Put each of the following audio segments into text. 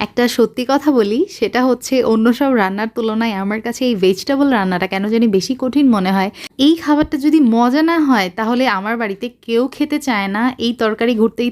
একটা সত্যি কথা বলি, সেটা হচ্ছে অন্য সব রান্নার তুলনায় আমার কাছে এই ভেজিটেবল রান্নাটা কেন জানি বেশি কঠিন মনে হয়। এই খাবারটা যদি মজা না হয় তাহলে আমার বাড়িতে কেউ খেতে চায় না। এই তরকারি ঘুরতেই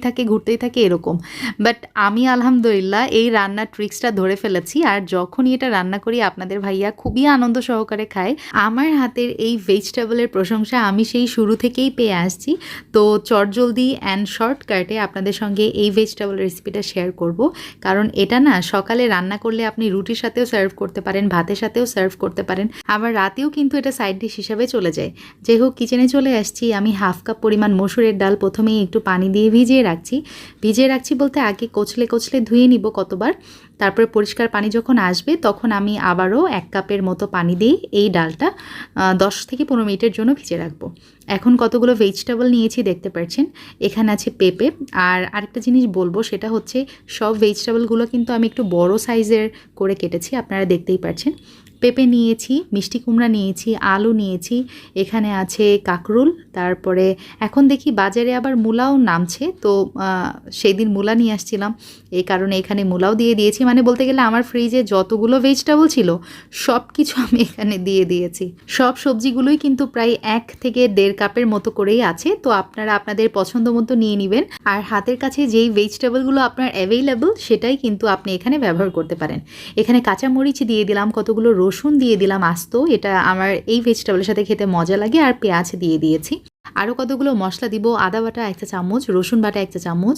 থাকে এরকম। বাট আমি আলহামদুলিল্লাহ এই রান্নার ট্রিক্সটা ধরে ফেলেছি। আর যখনই এটা রান্না করি আপনাদের ভাইয়া খুবই আনন্দ সহকারে খায়। আমার হাতের এই ভেজিটেবলের প্রশংসা আমি সেই শুরু থেকেই পেয়ে আসছি। তো চটজলদি অ্যান্ড শর্টকাটে আপনাদের সঙ্গে এই ভেজিটেবল রেসিপিটা শেয়ার করব। কারণ এটা না সকালে রান্না করলে আপনি রুটির সাথেও সার্ভ করতে পারেন, ভাতের সাথেও সার্ভ করতে পারেন, আবার রাতেও কিন্তু এটা সাইড ডিশ হিসাবে চলে যায়। যাই হোক, কিচেনে চলে আসছি। আমি হাফ কাপ পরিমাণ মসুরের ডাল প্রথমেই একটু পানি দিয়ে ভিজিয়ে রাখছি বলতে আগে কচলে ধুয়ে নিব কতবার। তারপরে পরিষ্কার পানি যখন আসবে তখন আমি আবারও 1 কাপের মতো পানি দিয়ে এই ডালটা 10 থেকে 15 মিনিটের জন্য ভিজিয়ে রাখবো। এখন কতগুলো ভেজিটেবল নিয়েছি দেখতে পাচ্ছেন। এখানে আছে পেঁপে। আর আরেকটা জিনিস বলবো, সেটা হচ্ছে সব ভেজিটেবলগুলো কিন্তু আমি একটু বড় সাইজের করে কেটেছি, আপনারা দেখতেই পাচ্ছেন। পেঁপে নিয়েছি, মিষ্টি কুমড়া নিয়েছি, আলু নিয়েছি, এখানে আছে কাঁকরোল। তারপরে এখন দেখি বাজারে আবার মূলাও নামছে, তো সেদিন মূলা নিয়ে আসছিলাম, এই কারণে এখানে মূলাও দিয়ে দিয়েছি। মানে বলতে গেলে আমার ফ্রিজে যতগুলো ভেজিটেবল ছিল সব কিছু আমি এখানে দিয়ে দিয়েছি। সব সবজিগুলোই কিন্তু প্রায় 1 থেকে 1.5 কাপের মতো করেই আছে। তো আপনারা আপনাদের পছন্দ মতো নিয়ে নেবেন। আর হাতের কাছে যেই ভেজিটেবলগুলো আপনার অ্যাভেইলেবল সেটাই কিন্তু আপনি এখানে ব্যবহার করতে পারেন। এখানে কাঁচামরিচ দিয়ে দিলাম, কতগুলো রসুন দিয়ে দিলাম আস্ত, এটা আমার এই ভেজিটেবলের সাথে খেতে মজা লাগে। আর পেঁয়াজ দিয়ে দিয়েছি। আরও কতগুলো মশলা দিব, আদা বাটা 1 চা চামচ, রসুন বাটা 1 চা চামচ,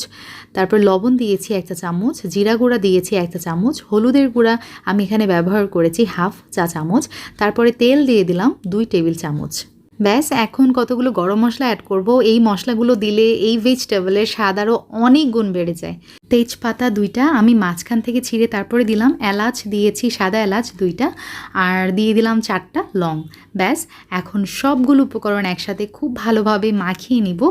তারপর লবণ দিয়েছি 1 চা চামচ, জিরা গুঁড়া দিয়েছি 1 চা চামচ, হলুদের গুঁড়া আমি এখানে ব্যবহার করেছি হাফ চা চামচ, তারপরে তেল দিয়ে দিলাম 2 টেবিল চামচ। ব্যাস, এখন কতগুলো গরম মশলা অ্যাড করব। এই মশলাগুলো দিলে এই ভেজিটেবলের স্বাদ আরও অনেক গুণ বেড়ে যায়। তেজপাতা 2টা আমি মাঝখান থেকে ছিঁড়ে তারপরে দিলাম, এলাচ দিয়েছি, সাদা এলাচ 2টা, আর দিয়ে দিলাম 4টা লং। ব্যাস, এখন সবগুলো উপকরণ একসাথে খুব ভালোভাবে মাখিয়ে নিব।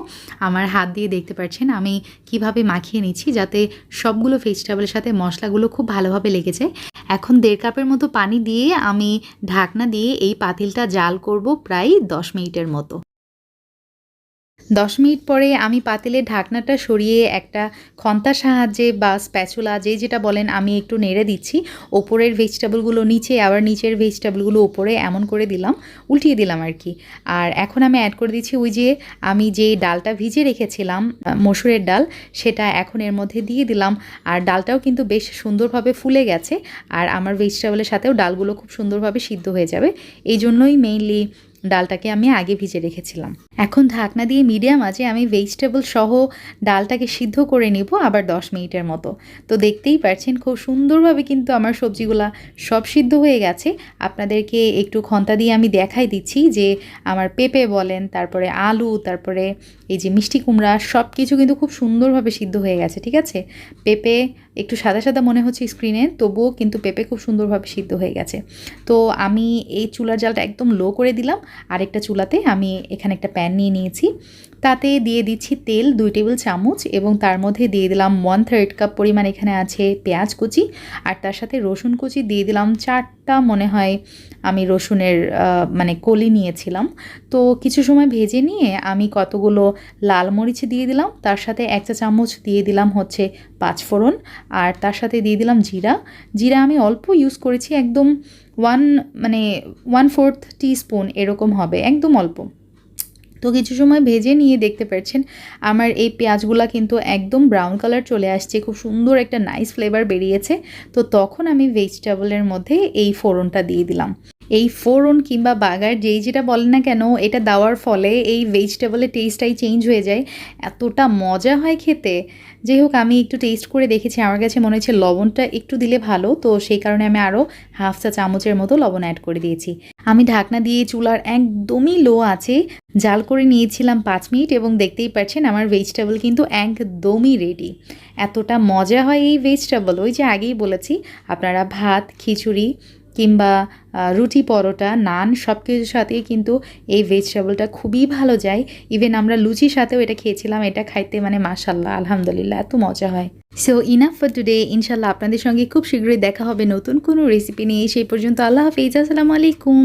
আমার হাত দিয়ে দেখতে পাচ্ছেন আমি কিভাবে মাখিয়ে নিচ্ছি, যাতে সবগুলো ভেজিটেবলের সাথে মশলাগুলো খুব ভালোভাবে লেগে যায়। এখন 1.5 কাপের মতো পানি দিয়ে আমি ঢাকনা দিয়ে এই পাতিলটা জাল করব প্রায় 10 মিনিটের মতো। 10 মিনিট পরে আমি পাতিলের ঢাকনাটা সরিয়ে একটা খন্তার সাহায্যে বা স্প্যাচুলা যেটা বলেন আমি একটু নেড়ে দিচ্ছি। ওপরের ভেজিটেবলগুলো নিচে, আবার নিচের ভেজিটেবলগুলো ওপরে, এমন করে দিলাম, উল্টিয়ে দিলাম আর কি। আর এখন আমি অ্যাড করে দিচ্ছি ওই যে আমি যে ডালটা ভিজে রেখেছিলাম, মসুরের ডাল, সেটা এখন এর মধ্যে দিয়ে দিলাম। আর ডালটাও কিন্তু বেশ সুন্দরভাবে ফুলে গেছে। আর আমার ভেজিটেবলের সাথেও ডালগুলো খুব সুন্দরভাবে সিদ্ধ হয়ে যাবে। এই জন্যই মেইনলি ডালটাকে আমি আগে ভিজে রেখেছিলাম। এখন ঢাকনা দিয়ে মিডিয়াম আঁচে আমি ভেজিটেবল সহ ডালটাকে সিদ্ধ করে নিব আবার 10 মিনিটের মতো। তো দেখতেই পাচ্ছেন খুব সুন্দরভাবে কিন্তু আমার সবজিগুলা সব সিদ্ধ হয়ে গেছে। আপনাদেরকে একটু খন্তা দিয়ে আমি দেখাই দিচ্ছি যে আমার পেঁপে বলেন, তারপরে আলু, তারপরে এই যে মিষ্টি কুমড়া, সব কিছু কিন্তু খুব সুন্দরভাবে সিদ্ধ হয়ে গেছে। ঠিক আছে, পেঁপে একটু সাদা সাদা মনে হচ্ছে স্ক্রিনে, তবুও কিন্তু পেঁপে খুব সুন্দরভাবে সিদ্ধ হয়ে গেছে। তো আমি এই চুলার জালটা একদম লো করে দিলাম। আরেকটা চুলাতে আমি এখানে একটা প্যান নিয়ে নিয়েছি, তাতে দিয়ে দিচ্ছি তেল 2 টেবিল চামচ, এবং তার মধ্যে দিয়ে দিলাম 1/3 কাপ পরিমাণ এখানে আছে পেঁয়াজ কুচি, আর তার সাথে রসুন কুচি দিয়ে দিলাম 4টা মনে হয় আমি রসুনের মানে কলি নিয়েছিলাম। তো কিছু সময় ভেজে নিয়ে আমি কতগুলো লাল মরিচ দিয়ে দিলাম, তার সাথে 1 চা চামচ দিয়ে দিলাম হচ্ছে 5 ফোড়ন, আর তার সাথে দিয়ে দিলাম জিরা আমি অল্প ইউজ করেছি, একদম 1/4 টিস্পুন এরকম হবে, একদম অল্প। তো কিছু সময় ভেজে নিয়ে দেখতে পাচ্ছেন আমার এই পেঁয়াজগুলো কিন্তু একদম ব্রাউন কালার চলে আসছে, খুব সুন্দর একটা নাইস ফ্লেভার বেরিয়েছে। তো তখন আমি ভেজিটেবলের মধ্যে এই ফোড়নটা দিয়ে দিলাম। এই ফোড়ন কিংবা বাগার যেটা বলেন না কেন, এটা দেওয়ার ফলে এই ভেজিটেবলের টেস্টটাই চেঞ্জ হয়ে যায়, এতটা মজা হয় খেতে। যাই হোক, আমি একটু টেস্ট করে দেখেছি, আমার কাছে মনে হচ্ছে লবণটা একটু দিলে ভালো, তো সেই কারণে আমি আরও হাফ চা চামচের মতো লবণ অ্যাড করে দিয়েছি। আমি ঢাকনা দিয়ে চুলার একদমই লো আছে জাল করে নিয়েছিলাম 5 মিনিট, এবং দেখতেই পাচ্ছেন আমার ভেজিটেবল কিন্তু একদমই রেডি। এতটা মজা হয় এই ভেজিটেবল, ওই যে আগেই বলেছি, আপনারা ভাত, খিচুড়ি কিংবা রুটি, পরোটা, নান সব কিছুর সাথেই কিন্তু এই ভেজিটেবলটা খুবই ভালো যায়। ইভেন আমরা লুচির সাথেও এটা খেয়েছিলাম, এটা খাইতে মানে মাশাআল্লাহ আলহামদুলিল্লাহ এত মজা হয়। So enough for today. ইনশাল্লাহ আপনাদের সঙ্গে খুব শীঘ্রই দেখা হবে নতুন কোনো রেসিপি নিয়ে। সেই পর্যন্ত আল্লাহ হাফিজ, আসসালামু আলাইকুম।